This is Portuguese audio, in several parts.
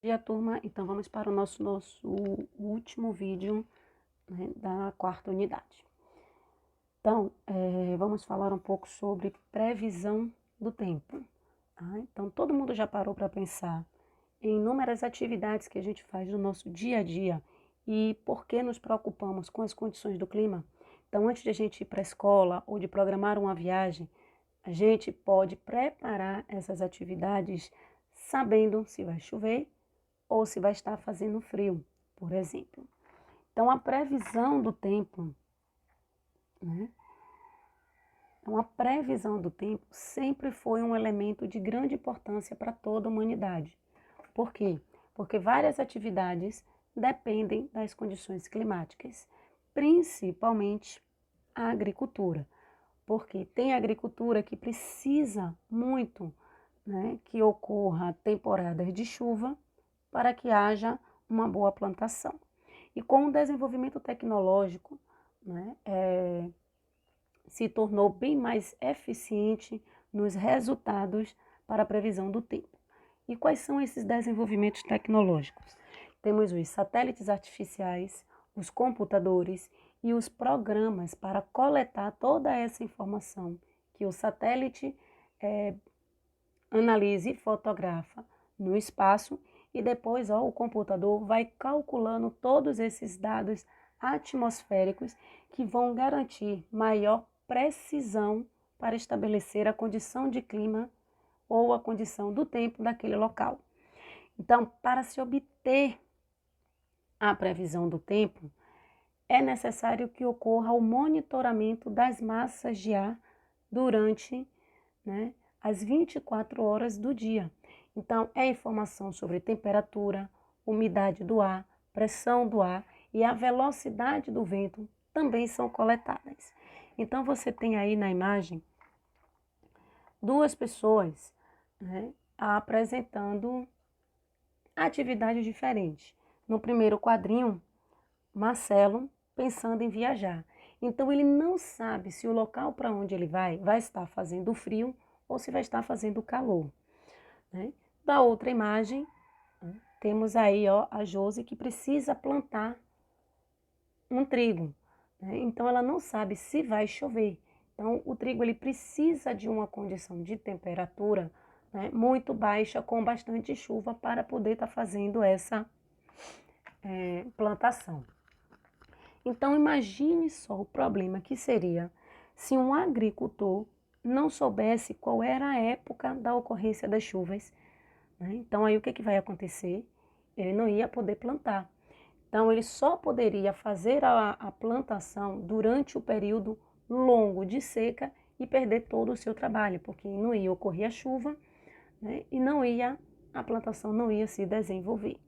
Bom dia, turma. Então, vamos para o nosso último vídeo, né, da quarta unidade. Então, vamos falar um pouco sobre previsão do tempo. Tá? Então, todo mundo já parou para pensar em inúmeras atividades que a gente faz no nosso dia a dia e por que nos preocupamos com as condições do clima? Então, antes de a gente ir para a escola ou de programar uma viagem, a gente pode preparar essas atividades sabendo se vai chover ou se vai estar fazendo frio, por exemplo. Então, a previsão do tempo, né? Então, a previsão do tempo sempre foi um elemento de grande importância para toda a humanidade. Por quê? Porque várias atividades dependem das condições climáticas, principalmente a agricultura. Porque tem agricultura que precisa muito, né, que ocorra temporadas de chuva para que haja uma boa plantação. E com o desenvolvimento tecnológico, né, se tornou bem mais eficiente nos resultados para a previsão do tempo. E quais são esses desenvolvimentos tecnológicos? Temos os satélites artificiais, os computadores e os programas para coletar toda essa informação que o satélite analisa e fotografa no espaço e depois o computador vai calculando todos esses dados atmosféricos que vão garantir maior precisão para estabelecer a condição de clima ou a condição do tempo daquele local. Então, para se obter a previsão do tempo, é necessário que ocorra o monitoramento das massas de ar durante, né, as 24 horas do dia. Então, é informação sobre temperatura, umidade do ar, pressão do ar e a velocidade do vento também são coletadas. Então, você tem aí na imagem duas pessoas, né, apresentando atividades diferentes. No primeiro quadrinho, Marcelo pensando em viajar. Então, ele não sabe se o local para onde ele vai estar fazendo frio ou se vai estar fazendo calor, né? Da outra imagem, temos aí a Josi que precisa plantar um trigo, né? Então ela não sabe se vai chover. Então o trigo ele precisa de uma condição de temperatura, né, muito baixa com bastante chuva para poder estar fazendo essa plantação. Então imagine só o problema que seria se um agricultor não soubesse qual era a época da ocorrência das chuvas, né? Então aí o que vai acontecer? Ele não ia poder plantar. Então ele só poderia fazer a plantação durante o período longo de seca e perder todo o seu trabalho, porque não ia ocorrer a chuva, né? E a plantação não ia se desenvolver.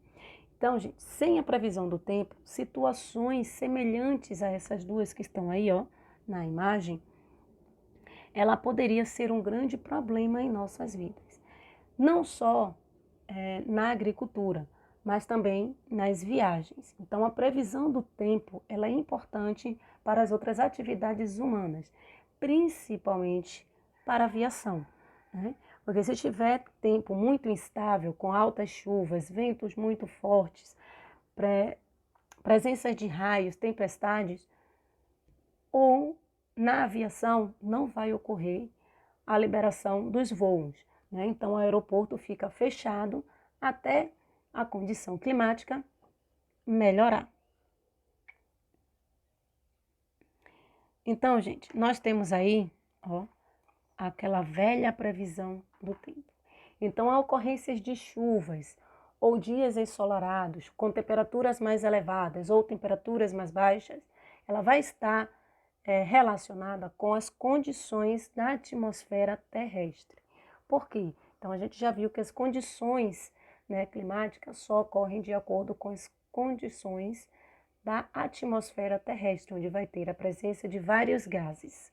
Então, gente, sem a previsão do tempo, situações semelhantes a essas duas que estão aí, na imagem, ela poderia ser um grande problema em nossas vidas. Não só na agricultura, mas também nas viagens. Então, a previsão do tempo ela é importante para as outras atividades humanas, principalmente para a aviação, né? Porque se tiver tempo muito instável, com altas chuvas, ventos muito fortes, presença de raios, tempestades, ou na aviação não vai ocorrer a liberação dos voos, né? Então, o aeroporto fica fechado até a condição climática melhorar. Então, gente, nós temos aí, aquela velha previsão do tempo. Então, há ocorrências de chuvas ou dias ensolarados com temperaturas mais elevadas ou temperaturas mais baixas, ela vai estar relacionada com as condições da atmosfera terrestre. Por quê? Então, a gente já viu que as condições, né, climáticas só ocorrem de acordo com as condições da atmosfera terrestre, onde vai ter a presença de vários gases.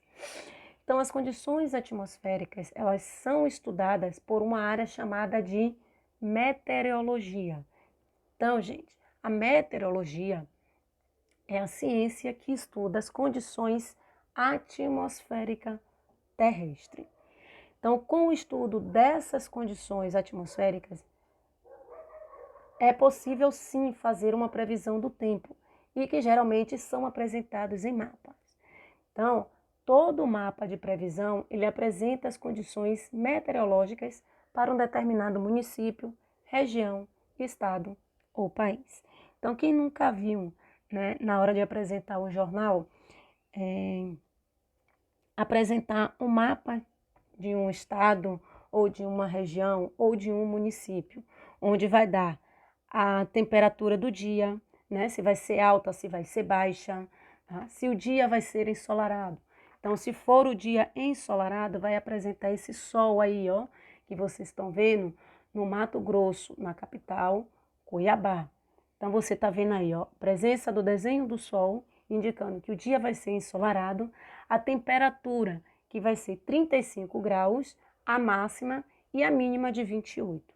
Então, as condições atmosféricas, elas são estudadas por uma área chamada de meteorologia. Então, gente, a meteorologia é a ciência que estuda as condições atmosféricas terrestres. Então, com o estudo dessas condições atmosféricas, é possível sim fazer uma previsão do tempo e que geralmente são apresentados em mapas. Então, todo mapa de previsão, ele apresenta as condições meteorológicas para um determinado município, região, estado ou país. Então, quem nunca viu, né, na hora de apresentar o jornal, apresentar um mapa de um estado ou de uma região ou de um município, onde vai dar a temperatura do dia, né? Se vai ser alta, se vai ser baixa, tá? Se o dia vai ser ensolarado. Então, se for o dia ensolarado, vai apresentar esse sol aí, ó, que vocês estão vendo no Mato Grosso, na capital, Cuiabá. Então, você está vendo aí, ó, presença do desenho do sol, indicando que o dia vai ser ensolarado, a temperatura que vai ser 35 graus, a máxima e a mínima de 28,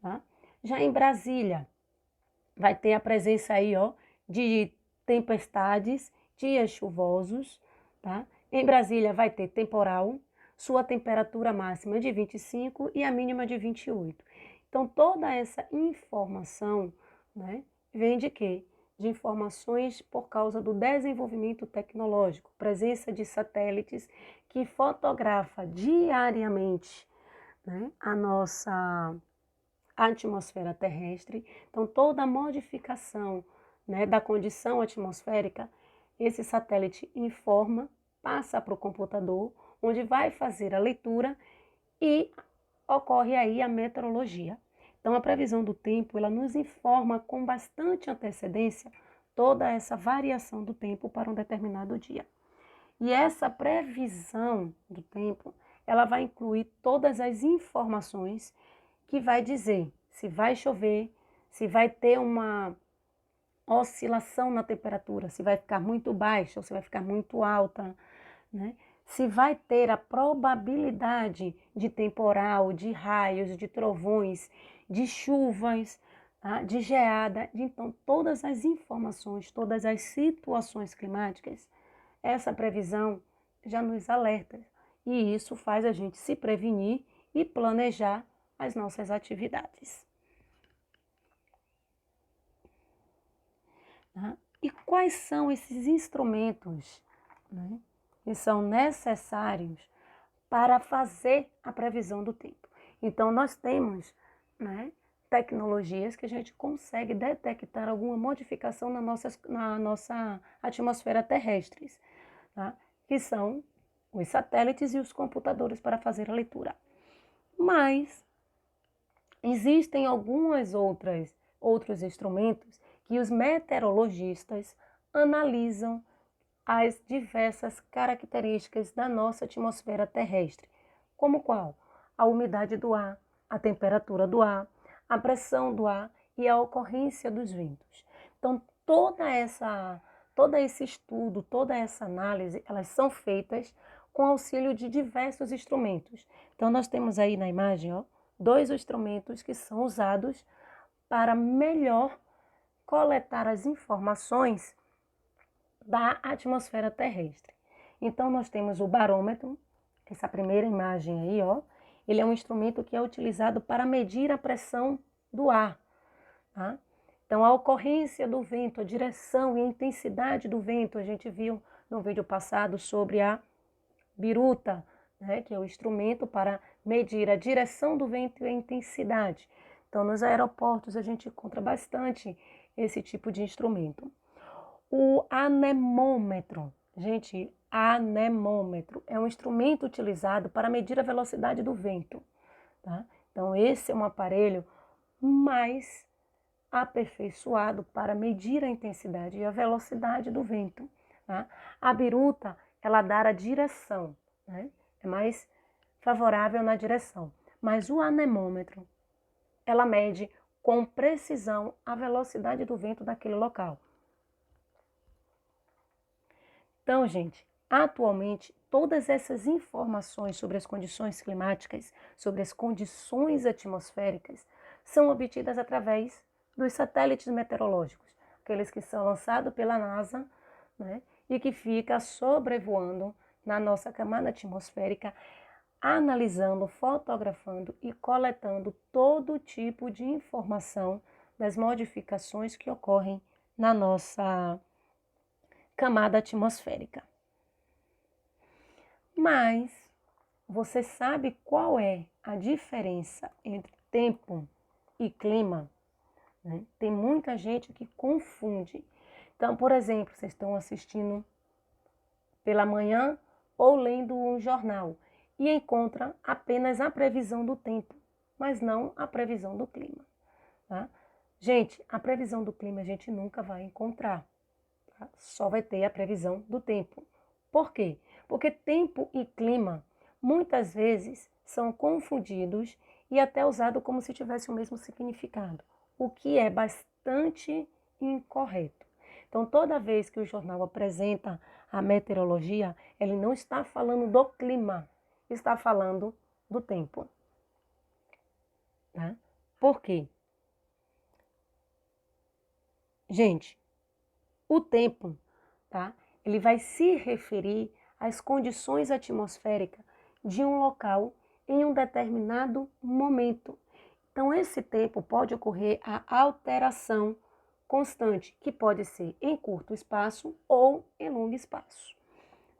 tá? Já em Brasília, vai ter a presença aí, ó, de tempestades, dias chuvosos, tá? Em Brasília vai ter temporal, sua temperatura máxima de 25 e a mínima de 28. Então, toda essa informação, né, vem de quê? De informações por causa do desenvolvimento tecnológico, presença de satélites que fotografa diariamente, né, a nossa atmosfera terrestre. Então, toda a modificação, né, da condição atmosférica, esse satélite informa, passa para o computador, onde vai fazer a leitura e ocorre aí a meteorologia. Então, a previsão do tempo, ela nos informa com bastante antecedência toda essa variação do tempo para um determinado dia. E essa previsão do tempo, ela vai incluir todas as informações que vai dizer se vai chover, se vai ter uma oscilação na temperatura, se vai ficar muito baixa ou se vai ficar muito alta, né? Se vai ter a probabilidade de temporal, de raios, de trovões, de chuvas, tá? De geada. Então, todas as informações, todas as situações climáticas, essa previsão já nos alerta. E isso faz a gente se prevenir e planejar as nossas atividades. Tá? E quais são esses instrumentos, né, que são necessários para fazer a previsão do tempo? Então, nós temos, né, tecnologias que a gente consegue detectar alguma modificação na nossa atmosfera terrestre, tá? Que são os satélites e os computadores para fazer a leitura. Mas existem outros instrumentos que os meteorologistas analisam as diversas características da nossa atmosfera terrestre, como qual? A umidade do ar, a temperatura do ar, a pressão do ar e a ocorrência dos ventos. Então, todo esse estudo, toda essa análise, elas são feitas com auxílio de diversos instrumentos. Então, nós temos aí na imagem, ó, dois instrumentos que são usados para melhor coletar as informações da atmosfera terrestre. Então, nós temos o barômetro, essa primeira imagem aí, ó, ele é um instrumento que é utilizado para medir a pressão do ar, tá? Então, a ocorrência do vento, a direção e a intensidade do vento, a gente viu no vídeo passado sobre a biruta, né, que é o instrumento para medir a direção do vento e a intensidade. Então, nos aeroportos a gente encontra bastante esse tipo de instrumento. O anemômetro, gente, anemômetro é um instrumento utilizado para medir a velocidade do vento, tá? Então, esse é um aparelho mais aperfeiçoado para medir a intensidade e a velocidade do vento, tá? A biruta, ela dá a direção, né? É mais favorável na direção. Mas o anemômetro, ela mede com precisão a velocidade do vento daquele local. Então, gente, atualmente, todas essas informações sobre as condições climáticas, sobre as condições atmosféricas, são obtidas através dos satélites meteorológicos, aqueles que são lançados pela NASA, né, e que fica sobrevoando na nossa camada atmosférica, analisando, fotografando e coletando todo tipo de informação das modificações que ocorrem na nossa camada atmosférica. Mas você sabe qual é a diferença entre tempo e clima? Né? Tem muita gente que confunde. Então, por exemplo, vocês estão assistindo pela manhã ou lendo um jornal e encontra apenas a previsão do tempo, mas não a previsão do clima. Tá? Gente, a previsão do clima a gente nunca vai encontrar. Tá? Só vai ter a previsão do tempo. Por quê? Porque tempo e clima muitas vezes são confundidos e até usados como se tivesse o mesmo significado, o que é bastante incorreto. Então, toda vez que o jornal apresenta a meteorologia, ele não está falando do clima, está falando do tempo. Tá? Por quê? Gente, o tempo, tá? Ele vai se referir às condições atmosféricas de um local em um determinado momento. Então, esse tempo pode ocorrer a alteração constante, que pode ser em curto espaço ou em longo espaço.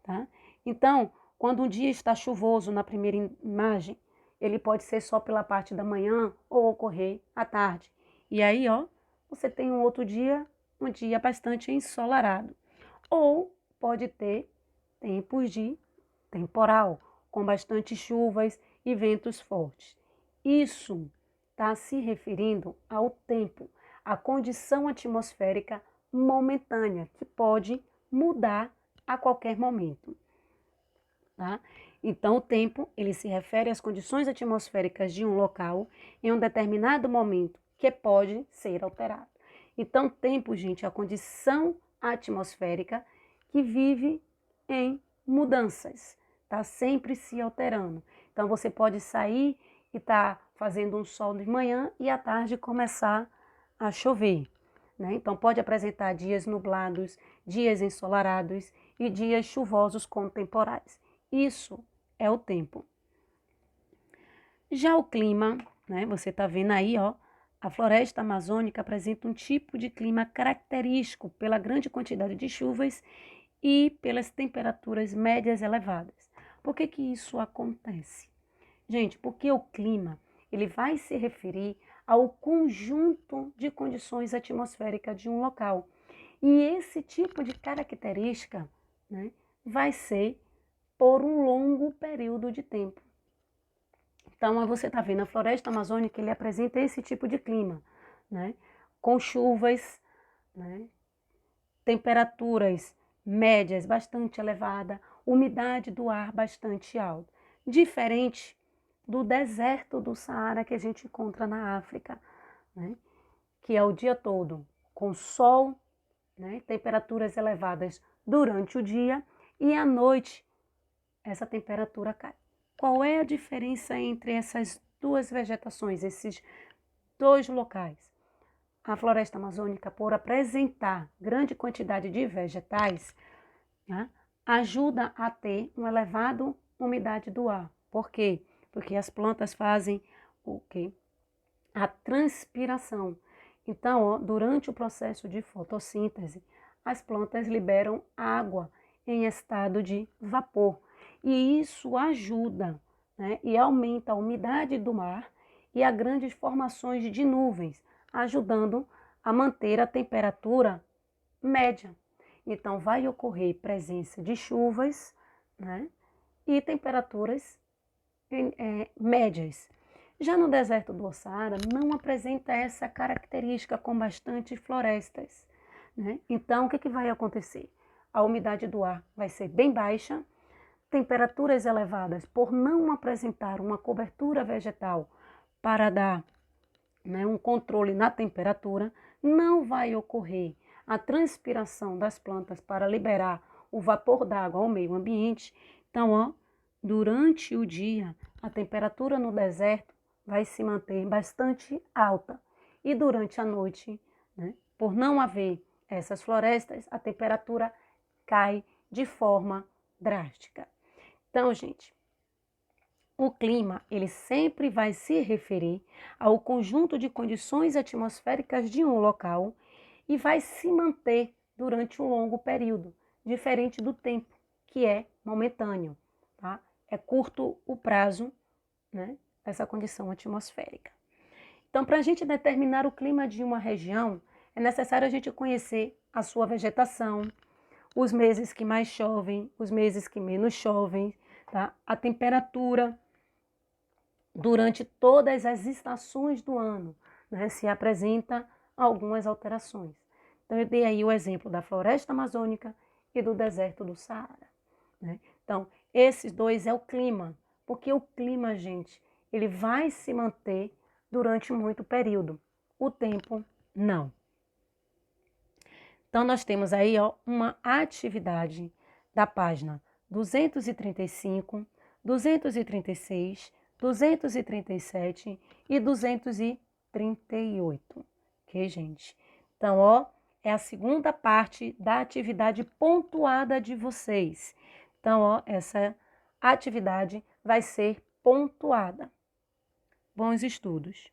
Tá? Então, quando um dia está chuvoso na primeira imagem, ele pode ser só pela parte da manhã ou ocorrer à tarde. E aí, ó, você tem um outro dia, um dia bastante ensolarado. Ou pode ter tempos de temporal, com bastante chuvas e ventos fortes. Isso está se referindo ao tempo, à condição atmosférica momentânea, que pode mudar a qualquer momento. Tá? Então, o tempo, ele se refere às condições atmosféricas de um local em um determinado momento, que pode ser alterado. Então, tempo, gente, é a condição atmosférica que vive em mudanças, tá sempre se alterando. Então, você pode sair e tá fazendo um sol de manhã e à tarde começar a chover, né? Então, pode apresentar dias nublados, dias ensolarados e dias chuvosos com temporais. Isso é o tempo. Já o clima, né? Você tá vendo aí, ó, a floresta amazônica apresenta um tipo de clima característico pela grande quantidade de chuvas e pelas temperaturas médias elevadas. Por que que isso acontece? Gente, porque o clima, ele vai se referir ao conjunto de condições atmosféricas de um local. E esse tipo de característica, né, vai ser por um longo período de tempo. Então, você está vendo a floresta amazônica, ele apresenta esse tipo de clima, né, com chuvas, né, temperaturas médias bastante elevadas, umidade do ar bastante alta, diferente do deserto do Saara que a gente encontra na África, né? Que é o dia todo com sol, né? Temperaturas elevadas durante o dia e à noite essa temperatura cai. Qual é a diferença entre essas duas vegetações, esses dois locais? A floresta amazônica, por apresentar grande quantidade de vegetais, né, ajuda a ter uma elevada umidade do ar. Por quê? Porque as plantas fazem o quê? A transpiração. Então, ó, durante o processo de fotossíntese, as plantas liberam água em estado de vapor. E isso ajuda, né, e aumenta a umidade do mar e a grandes formações de nuvens, ajudando a manter a temperatura média. Então, vai ocorrer presença de chuvas, né, e temperaturas médias. Já no deserto do Saara, não apresenta essa característica com bastante florestas, né? Então, o que vai acontecer? A umidade do ar vai ser bem baixa, temperaturas elevadas, por não apresentar uma cobertura vegetal para dar, né, um controle na temperatura, não vai ocorrer a transpiração das plantas para liberar o vapor d'água ao meio ambiente. Então, ó, durante o dia, a temperatura no deserto vai se manter bastante alta. E durante a noite, né, por não haver essas florestas, a temperatura cai de forma drástica. Então, gente, O clima, ele sempre vai se referir ao conjunto de condições atmosféricas de um local e vai se manter durante um longo período, diferente do tempo, que é momentâneo, tá? É curto o prazo, né, dessa condição atmosférica. Então, para a gente determinar o clima de uma região, é necessário a gente conhecer a sua vegetação, os meses que mais chovem, os meses que menos chovem, tá? A temperatura durante todas as estações do ano, né, se apresenta algumas alterações. Então, eu dei aí o exemplo da floresta amazônica e do deserto do Saara, né? Então, esses dois é o clima, porque o clima, gente, ele vai se manter durante muito período. O tempo, não. Então, nós temos aí ó, uma atividade da página 235, 236, 237 e 238. Ok, gente? Então, ó, é a segunda parte da atividade pontuada de vocês. Então, ó, essa atividade vai ser pontuada. Bons estudos!